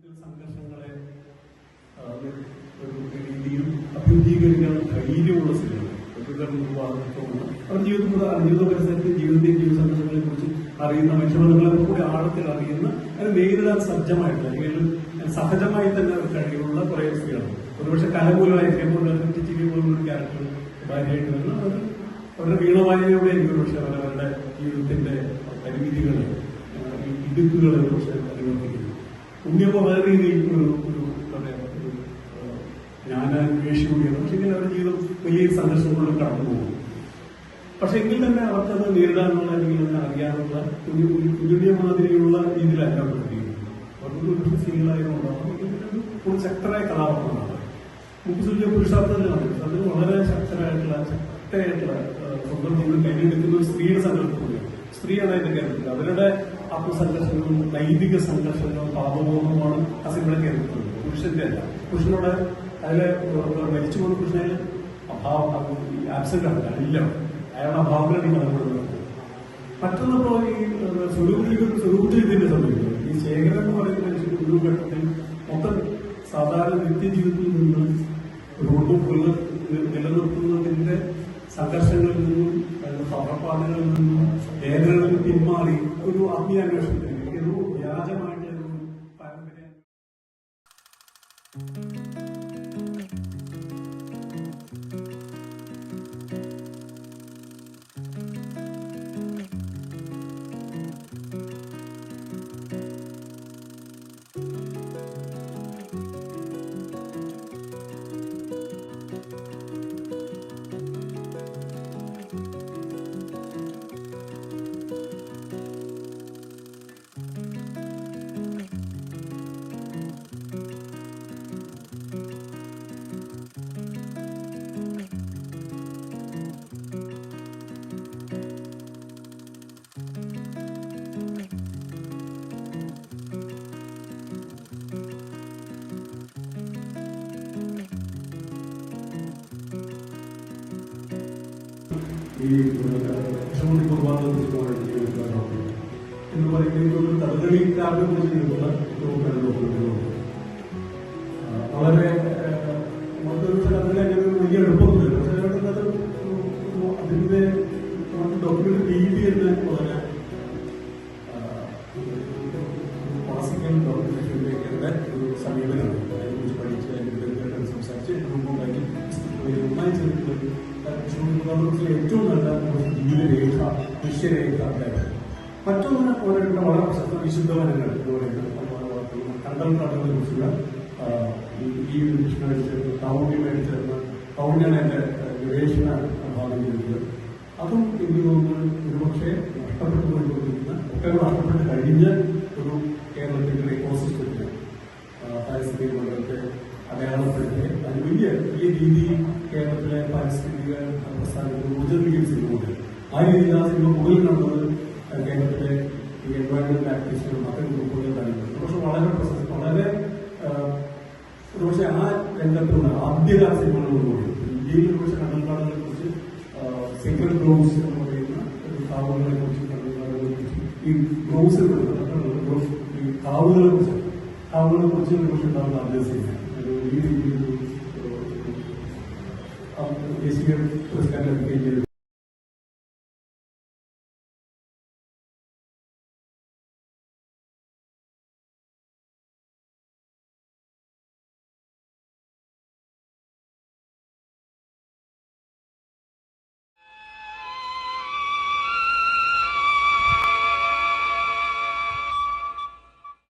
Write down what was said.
സംഘർഷങ്ങളെ ഒരു രീതിയിൽ അഭിമുഖീകരിക്കാൻ ധൈര്യമുള്ള സ്ത്രീകൾ ജീവിത പരിസരത്ത് ജീവിത സംഘർഷങ്ങളെ കുറിച്ച് അറിയുന്ന മനുഷ്യബന്ധങ്ങളെ കൂടി ആഴത്തിൽ അറിയുന്ന അതിന് നേരിടാൻ സജ്ജമായിട്ടുള്ള അല്ലെങ്കിൽ സഹജമായി തന്നെ കഴിവുള്ള കുറെ സ്ത്രീകളാണ്. ഒരുപക്ഷെ കലമൂലമായിരിക്കും പോലുള്ള ക്യാരക്ടർ ഭാര്യയായിട്ട് വരുന്ന അവരുടെ വീണവായനയോടെ എനിക്ക് ഒരുപക്ഷെ അവരവരുടെ ജീവിതത്തിന്റെ പരിമിതികളെ ഇടുക്കുകളെ ഒരുപക്ഷെ അനുവർത്തിക്കുന്നു. ഉണ്ണിയപ്പോ വേറെ രീതിയിൽ ഒരു ജ്ഞാനാന്വേഷിക്കുകയാണ്. പക്ഷെ ഇങ്ങനെ അവരുടെ ജീവിതം വലിയ സംഘർഷങ്ങളിലും കടന്നു പോകും. പക്ഷെ എങ്കിൽ തന്നെ അവർക്കത് നേരിടാനുള്ള അല്ലെങ്കിൽ അതിനെ അറിയാനുള്ള തുല്യ മാതിരിയുള്ള രീതിയിലല്ല പ്രവർത്തിക്കുന്നത്. അവർക്ക് സ്ത്രീകളായതുകൊണ്ടാണ് ഒരു ശക്തരായ കഥാപാത്രമാണ്. മുഖ്യ പുരുഷാർത്ഥത്തിലാണ് അതിന് വളരെ ശക്തരായിട്ടുള്ള സ്വന്തം ജീവിതം കൈയെടുക്കുന്ന ഒരു സ്ത്രീയുടെ സങ്കല്പത്തില്ല. സ്ത്രീയാണ് അതിന്റെ കേരളത്തിൽ അവരുടെ ആത്മസംഘർഷങ്ങളും നൈതിക സംഘർഷങ്ങളും പാപബോധവുമാണ് ആ സിനിമയുടെ കേരളത്തിലുള്ളത്. പുരുഷന്റെ അല്ല. പുരുഷനോട് അതിലെ മരിച്ചു പോകുന്ന പുരുഷനിൽ ആബ്സെന്റ് ആണ്, ഇല്ല, അയാളുടെ അഭാവത്തിലാണ് ഈ കഥപ്പെടുന്നത്. മറ്റൊന്നിപ്പോ ഈ സ്വരൂപത്തിൽ ഇതിന്റെ സമീപം ഈ ശേഖരൻ എന്ന് പറയുന്ന മനുഷ്യൻ ഒരു ഘട്ടത്തിൽ മൊത്തം സാധാരണ നിത്യജീവിതത്തിൽ നിന്ന് റോഡ് നിലനിർത്തുന്നതിന്റെ സംഘർഷങ്ങളിൽ നിന്നും സമർപ്പാടുകളിൽ നിന്നും വേദനകളിൽ പിന്മാറി ഒരു ആത്മീയാന്വേഷണത്തിലേക്ക് ഒരു വ്യാജമായിട്ടുള്ള ഒരു പാരമ്പര്യം. ഈ കൃഷ്ണമൂർത്തി കുർബാനയെ കുറിച്ച് എന്ന് പറയുന്നത് കഥകളിക്കാരനെ കുറിച്ച് വളരെ അതിന് വലിയ എളുപ്പമൊന്നുമില്ല. പക്ഷേ അതിന്റെ ഡോക്യുമെന്റ് രീതി തന്നെ വളരെ ക്ലാസിക്കൽ ഡോക്യുമെന്റേഷനിലേക്കുള്ള ഒരു സമീപനമാണ്. അതിനെക്കുറിച്ച് പഠിച്ച് അതിന്റെ സംസാരിച്ച് നന്നായി ചെയ്തിട്ടുള്ളത് ഏറ്റവും നല്ല ജീവിതരേഖ ദൃശ്യരേഖ. മറ്റൊന്ന് ഓരോരുടെ വളരെ പ്രശസ്ത വിശുദ്ധവനങ്ങൾ കണ്ടൽ കാടുകളെ കുറിച്ചുള്ള ഈ കൗണ്യമായിട്ട് ചേർന്ന് കൗണ്യാണ് എന്റെ ഗവേഷണ ഭാഗം ചെയ്തത്. അതും എനിക്ക് തോന്നുന്നു ഒരുപക്ഷെ നഷ്ടപ്പെട്ടുകൊണ്ടിരിക്കുന്ന ഒക്കെ നഷ്ടപ്പെട്ട് കഴിഞ്ഞ ഒരു കേരളത്തിന്റെ ഇക്കോസിസ്റ്റത്തിന് പാരിസ്ഥിതിക മണ്ഡലത്തെ അടയാളപ്പെടുത്തി അത് വലിയ രീതിയിൽ കേരളത്തിലെ പാരിസ്ഥിതിക പ്രസ്ഥാനത്തിന് ഊർജ്ജം വികസിക്കുന്നുണ്ട്. ആ രീതിയിൽ ആ സിനിമ കൂടുതൽ കണ്ടത് കേരളത്തിലെ ഈ എൻവയോൺമെന്റൽ ആക്ടിവിസ്റ്റുകളും മറ്റൊരു ഗ്രൂപ്പുകളും കാണിക്കുന്നത്. പക്ഷെ വളരെ ഒരുപക്ഷെ ആ രംഗത്തുള്ള ആദ്യകാല സിനിമകളോടുകൂടി ഇന്ത്യയിൽ ഒരുപക്ഷെ കണ്ടൽക്കാടുകളെ കുറിച്ച് സീക്രട്ട് ഗ്രോവ്സ് എന്ന് പറയുന്ന ഒരു കാവുകളെ കുറിച്ച് കണ്ടൽക്കാടുകളെ കുറിച്ച് ഈ ഗ്രോവ്സ് ഈ കാവുകളെ കുറിച്ച് ഒരുപക്ഷെ ഉണ്ടാകുന്ന അഭ്യസിക്കുന്നത് ഈ രീതിയിൽ ദേശീയ പുരസ്കാരം ലഭിക്കുകയും ചെയ്തു.